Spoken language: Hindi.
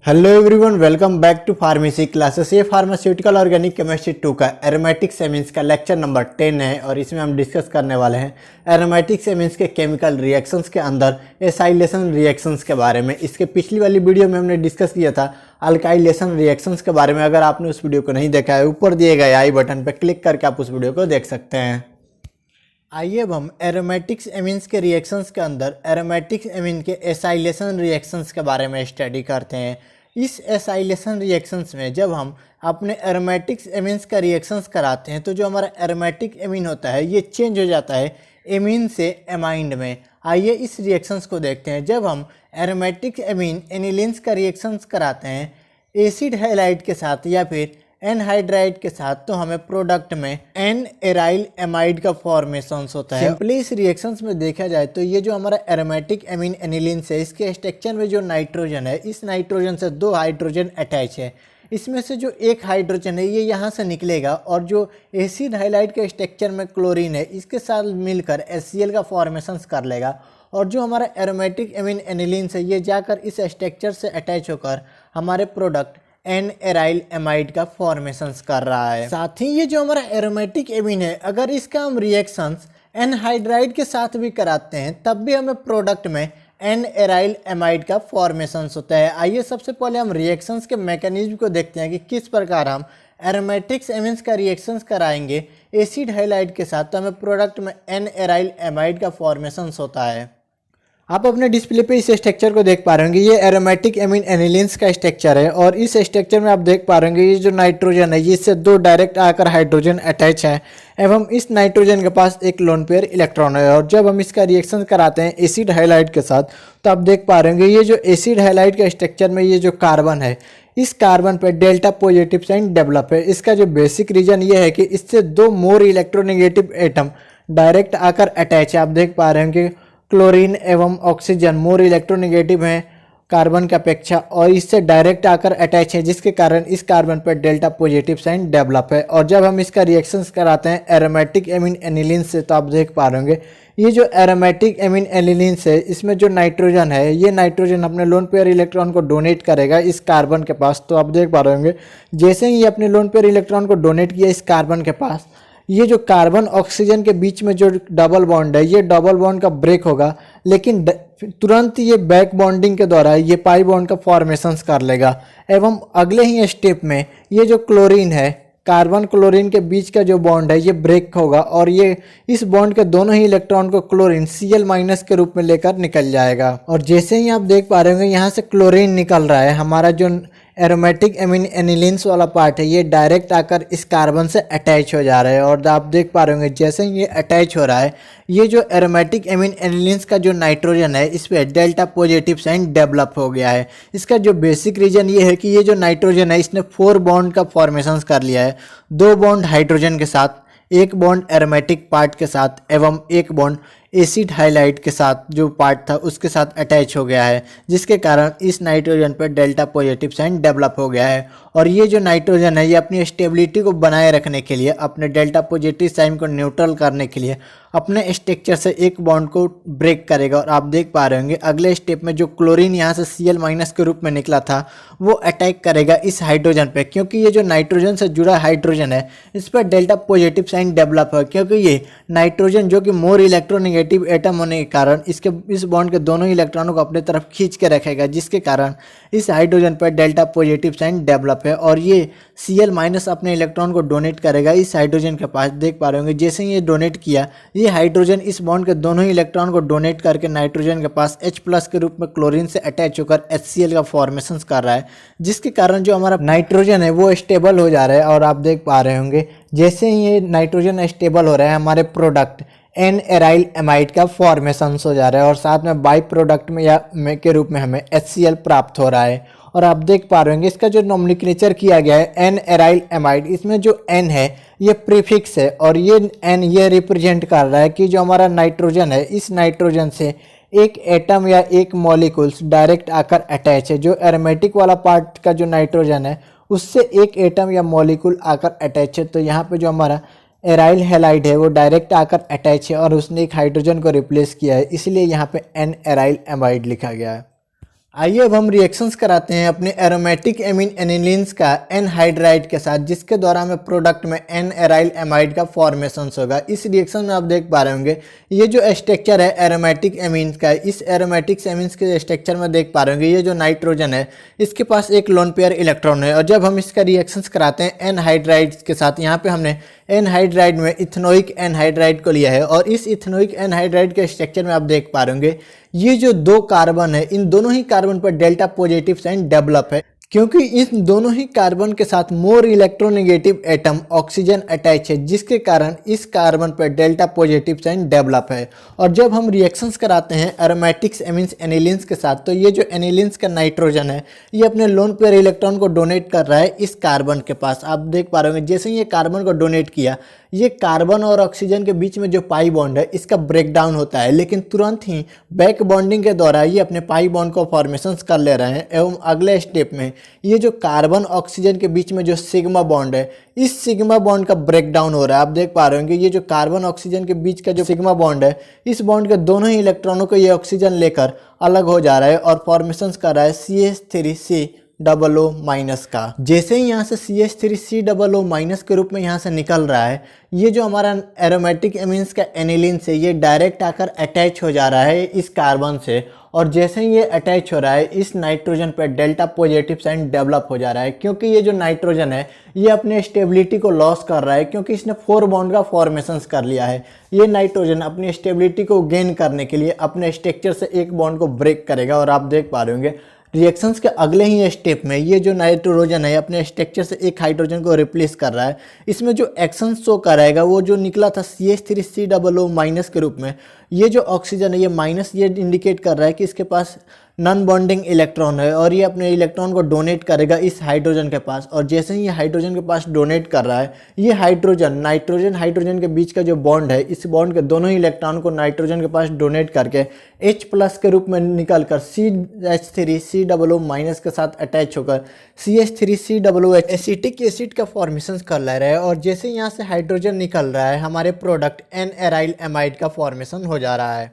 Hello everyone, welcome back to pharmacy classes. ये फार्मास्यूटिकल ऑर्गेनिक केमिस्ट्री 2 का एरोमेटिक सेमिन्स का लेक्चर नंबर 10 है और इसमें हम डिस्कस करने वाले हैं एरोमेटिक सेमिन्स के केमिकल रिएक्शंस के अंदर एसाइलेशन रिएक्शंस के बारे में। इसके पिछली वाली वीडियो में हमने डिस्कस किया था अल्काइलेशन रिएक्शंस के बारे में। अगर आपने उस वीडियो को नहीं देखा है, ऊपर दिए गए आई बटन पर क्लिक करके आप उस वीडियो को देख सकते हैं। आइए अब हम एरोमेटिक्स एमीन्स के रिएक्शंस के अंदर एरोमेटिक्स एमीन के एसाइलेशन रिएक्शंस के बारे में स्टडी करते हैं। इस एसाइलेशन रिएक्शंस में जब हम अपने एरोमेटिक्स एमीन्स का रिएक्शंस कराते हैं तो जो हमारा एरोमेटिक एमीन होता है ये चेंज हो जाता है एमीन से एमाइंड में। आइए इस रिएक्शंस को देखते हैं। जब हम एरोमेटिक एमीन एनिलीन्स का रिएक्शंस कराते हैं एसिड हैलाइड के साथ या फिर एनहाइड्राइड के साथ, तो हमें प्रोडक्ट में एन एराइल एमाइड का फॉर्मेशन होता है। सिंपली इस रिएक्शंस में देखा जाए तो ये जो हमारा एरोमेटिक एमीन एनिलीन्स है इसके स्ट्रक्चर में जो नाइट्रोजन है, इस नाइट्रोजन से 2 हाइड्रोजन अटैच है। इसमें से जो एक हाइड्रोजन है ये यहाँ से निकलेगा और जो एसिड हाइलाइड के स्ट्रक्चर में क्लोरीन है इसके साथ मिलकर HCl का फॉर्मेशन कर लेगा और जो हमारा एरोमेटिक एमीन एनिलीन्स है ये जाकर इस स्ट्रक्चर से अटैच होकर हमारे प्रोडक्ट एन एराइल एमाइड का फॉर्मेशंस कर रहा है। साथ ही ये जो हमारा एरोमेटिक एमीन है अगर इसका हम रिएक्शंस एनहाइड्राइड के साथ भी कराते हैं तब भी हमें प्रोडक्ट में एन एराइल एमाइड का फॉर्मेशंस होता है। आइए सबसे पहले हम रिएक्शंस के मैकेनिज्म को देखते हैं कि किस प्रकार हम एरोमेटिक्स एमीन्स का रिएक्शंस कराएंगे एसिड हाइलाइड के साथ तो हमें प्रोडक्ट में एन एराइल एमाइड का फॉर्मेशंस होता है। आप अपने डिस्प्ले पे इस स्ट्रक्चर को देख पा रहे होंगे। ये एरोमेटिक एमीन एनिलीन्स का स्ट्रक्चर है और इस स्ट्रक्चर में आप देख पा रहे होंगे ये जो नाइट्रोजन है ये इससे 2 डायरेक्ट आकर हाइड्रोजन अटैच है एवं इस नाइट्रोजन के पास एक लोन पेयर इलेक्ट्रॉन है। और जब हम इसका रिएक्शन कराते हैं एसिड हाइलाइड के साथ तो आप देख पा रहे होंगे ये जो एसिड हाइलाइड के स्ट्रक्चर में ये जो कार्बन है इस कार्बन पर डेल्टा पॉजिटिव साइन डेवलप है। इसका जो बेसिक रीजन ये है कि इससे 2 मोर इलेक्ट्रोनेगेटिव एटम डायरेक्ट आकर अटैच है। आप देख पा रहे होंगे क्लोरीन एवं ऑक्सीजन मोर इलेक्ट्रोनेगेटिव हैं कार्बन की अपेक्षा और इससे डायरेक्ट आकर अटैच है जिसके कारण इस कार्बन पर डेल्टा पॉजिटिव साइन डेवलप है। और जब हम इसका रिएक्शंस कराते हैं एरोमेटिक एमीन एनिलीन से तो आप देख पा रहे होंगे ये जो एरोमेटिक एमीन एनिलीन है इसमें जो नाइट्रोजन है ये नाइट्रोजन अपने लोन पेयर इलेक्ट्रॉन को डोनेट करेगा इस कार्बन के पास। तो आप देख पा रहे होंगे जैसे ही ये अपने लोन पेयर इलेक्ट्रॉन को डोनेट किया इस कार्बन के पास, ये जो कार्बन ऑक्सीजन के बीच में जो डबल बॉन्ड है ये डबल बॉन्ड का ब्रेक होगा, लेकिन तुरंत ये बैक बॉन्डिंग के द्वारा ये पाई बॉन्ड का फॉर्मेशंस कर लेगा एवं अगले ही स्टेप में ये जो क्लोरीन है कार्बन क्लोरीन के बीच का जो बॉन्ड है ये ब्रेक होगा और ये इस बॉन्ड के दोनों ही इलेक्ट्रॉन को क्लोरीन Cl- के रूप में लेकर निकल जाएगा। और जैसे ही आप देख पा रहे होंगे यहाँ से क्लोरीन निकल रहा है, हमारा जो एरोमेटिक एमीन एनिलीन्स वाला पार्ट है ये डायरेक्ट आकर इस कार्बन से अटैच हो जा रहा है। और आप देख पा रहे होंगे जैसे ही ये अटैच हो रहा है ये जो एरोमेटिक एमीन एनिलीन्स का जो नाइट्रोजन है इस पर डेल्टा पॉजिटिव साइन डेवलप हो गया है। इसका जो बेसिक रीजन ये है कि ये जो नाइट्रोजन है इसने 4 बॉन्ड का फॉर्मेशन कर लिया है, 2 बॉन्ड हाइड्रोजन के साथ, 1 बॉन्ड एरोमेटिक पार्ट के साथ एवं 1 बॉन्ड एसिड हाइलाइड के साथ जो पार्ट था उसके साथ अटैच हो गया है जिसके कारण इस नाइट्रोजन पर डेल्टा पॉजिटिव साइन डेवलप हो गया है। और ये जो नाइट्रोजन है ये अपनी स्टेबिलिटी को बनाए रखने के लिए, अपने डेल्टा पॉजिटिव साइन को न्यूट्रल करने के लिए अपने स्ट्रक्चर से एक बॉन्ड को ब्रेक करेगा। और आप देख पा रहे होंगे अगले स्टेप में जो क्लोरीन यहाँ से Cl- के रूप में निकला था वो अटैक करेगा इस हाइड्रोजन पे, क्योंकि ये जो नाइट्रोजन से जुड़ा हाइड्रोजन है इस पर डेल्टा पॉजिटिव साइन डेवलप है, क्योंकि ये नाइट्रोजन जो कि मोर इलेक्ट्रोनेगेटिव एटम होने के कारण इस बॉन्ड के दोनों इलेक्ट्रॉनों को अपने तरफ खींच के रखेगा जिसके कारण इस हाइड्रोजन पर डेल्टा पॉजिटिव साइन डेवलप है। और ये Cl- अपने इलेक्ट्रॉन को डोनेट करेगा इस हाइड्रोजन के पास। देख पा रहे होंगे जैसे ही ये डोनेट किया ये हाइड्रोजन इस बॉन्ड के दोनों ही इलेक्ट्रॉन को डोनेट करके नाइट्रोजन के पास H+ के रूप में क्लोरीन से अटैच होकर HCl का फॉर्मेशन कर रहा है जिसके कारण जो हमारा नाइट्रोजन है वो स्टेबल हो जा रहा है। और आप देख पा रहे होंगे जैसे ही ये नाइट्रोजन स्टेबल हो रहा है हमारे प्रोडक्ट एन एराइल एमाइड का फॉर्मेशन हो जा रहा है और साथ में बाई प्रोडक्ट में के रूप में हमें HCl प्राप्त हो रहा है। और आप देख पा रहे होंगे इसका जो नोमेनक्लेचर किया गया है एन एराइल एमाइड, इसमें जो एन है ये प्रीफिक्स है और ये एन ये रिप्रेजेंट कर रहा है कि जो हमारा नाइट्रोजन है इस नाइट्रोजन से एक एटम या एक मॉलिक्यूल्स डायरेक्ट आकर अटैच है। जो एरोमेटिक वाला पार्ट का जो नाइट्रोजन है उससे एक एटम या मॉलिक्यूल आकर अटैच है। तो यहाँ पे जो हमारा एराइल हैलाइड है वो डायरेक्ट आकर अटैच है और उसने एक हाइड्रोजन को रिप्लेस किया है, इसलिए यहाँ पे एन एराइल एमाइड लिखा गया है। आइए अब हम रिएक्शंस कराते हैं अपने एरोमेटिक एमीन एनिलीन्स का एनहाइड्राइड के साथ, जिसके द्वारा हमें प्रोडक्ट में एन एराइल एमाइड का फॉर्मेशन होगा। इस रिएक्शन में आप देख पा रहे होंगे ये जो स्ट्रक्चर है एरोमेटिक एमीन्स का, इस एरोमेटिक एमीन्स के स्ट्रक्चर में देख पा रहे होंगे ये जो नाइट्रोजन है इसके पास एक लोन पेयर इलेक्ट्रॉन है। और जब हम इसका रिएक्शंस कराते हैं एनहाइड्राइड के साथ, यहाँ पे हमने एनहाइड्राइड में इथेनोइक एनहाइड्राइड को लिया है और इस इथेनोइक एनहाइड्राइड के स्ट्रक्चर में आप देख पा रहे होंगे ये जो दो कार्बन है इन दोनों ही कार्बन पर डेल्टा पॉजिटिव साइन डेवलप है, क्योंकि इन दोनों ही कार्बन के साथ more electronegative atom oxygen attach है, जिसके कारण इस कार्बन पर डेल्टा पॉजिटिव साइन डेवलप है। और जब हम रिएक्शंस कराते हैं एरोमेटिक्स एमीन्स एनिलीन्स के साथ, तो ये जो एनिलीन्स का नाइट्रोजन है ये अपने लोन पेयर इलेक्ट्रॉन को डोनेट कर रहा है इस कार्बन के पास। आप देख पा रहे होंगे जैसे ही ये कार्बन को डोनेट किया, ये कार्बन और ऑक्सीजन के बीच में जो पाई बॉन्ड है इसका ब्रेकडाउन होता है, लेकिन तुरंत ही बैक बॉन्डिंग के द्वारा ये अपने पाई बॉन्ड को फॉर्मेशन कर ले रहे हैं। एवं अगले स्टेप में ये जो कार्बन ऑक्सीजन के बीच में जो सिग्मा बॉन्ड है इस सिग्मा बॉन्ड का ब्रेकडाउन हो रहा है। आप देख पा रहे होंगे ये जो कार्बन ऑक्सीजन के बीच का जो सिग्मा बॉन्ड है इस बॉन्ड के दोनों ही इलेक्ट्रॉनों को ये ऑक्सीजन लेकर अलग हो जा रहा है और फॉर्मेशन कर रहा है CH3COO माइनस का। जैसे ही यहाँ से CH3COO माइनस के रूप में यहाँ से निकल रहा है, ये जो हमारा एरोमेटिक एमीन्स का एनिलीन से ये डायरेक्ट आकर अटैच हो जा रहा है इस कार्बन से। और जैसे ही ये अटैच हो रहा है इस नाइट्रोजन पर डेल्टा पॉजिटिव साइन डेवलप हो जा रहा है, क्योंकि ये जो नाइट्रोजन है ये अपने स्टेबिलिटी को लॉस कर रहा है, क्योंकि इसने 4 बॉन्ड का फॉर्मेशन कर लिया है। ये नाइट्रोजन अपनी स्टेबिलिटी को गेन करने के लिए अपने स्ट्रक्चर से एक बॉन्ड को ब्रेक करेगा। और आप देख पा रहे होंगे रिएक्शंस के अगले ही स्टेप में ये जो नाइट्रोजन है अपने स्ट्रक्चर से एक हाइड्रोजन को रिप्लेस कर रहा है। इसमें जो एक्शन शो कराएगा वो जो निकला था CH3COO माइनस के रूप में, ये जो ऑक्सीजन है ये माइनस, ये इंडिकेट कर रहा है कि इसके पास नॉन बॉन्डिंग इलेक्ट्रॉन है और ये अपने इलेक्ट्रॉन को डोनेट करेगा इस हाइड्रोजन के पास। और जैसे ही ये हाइड्रोजन के पास डोनेट कर रहा है, ये हाइड्रोजन नाइट्रोजन हाइड्रोजन के बीच का जो बॉन्ड है इस बॉन्ड के दोनों ही इलेक्ट्रॉन को नाइट्रोजन के पास डोनेट करके H+ के रूप में निकल कर CH3COO माइनस के साथ अटैच होकर CH3COO एसिटिक एसिड का फॉर्मेशन कर ले रहा है। और जैसे यहाँ से हाइड्रोजन निकल रहा है हमारे प्रोडक्ट एन एराइल एमाइड का फॉर्मेशन हो जा रहा है।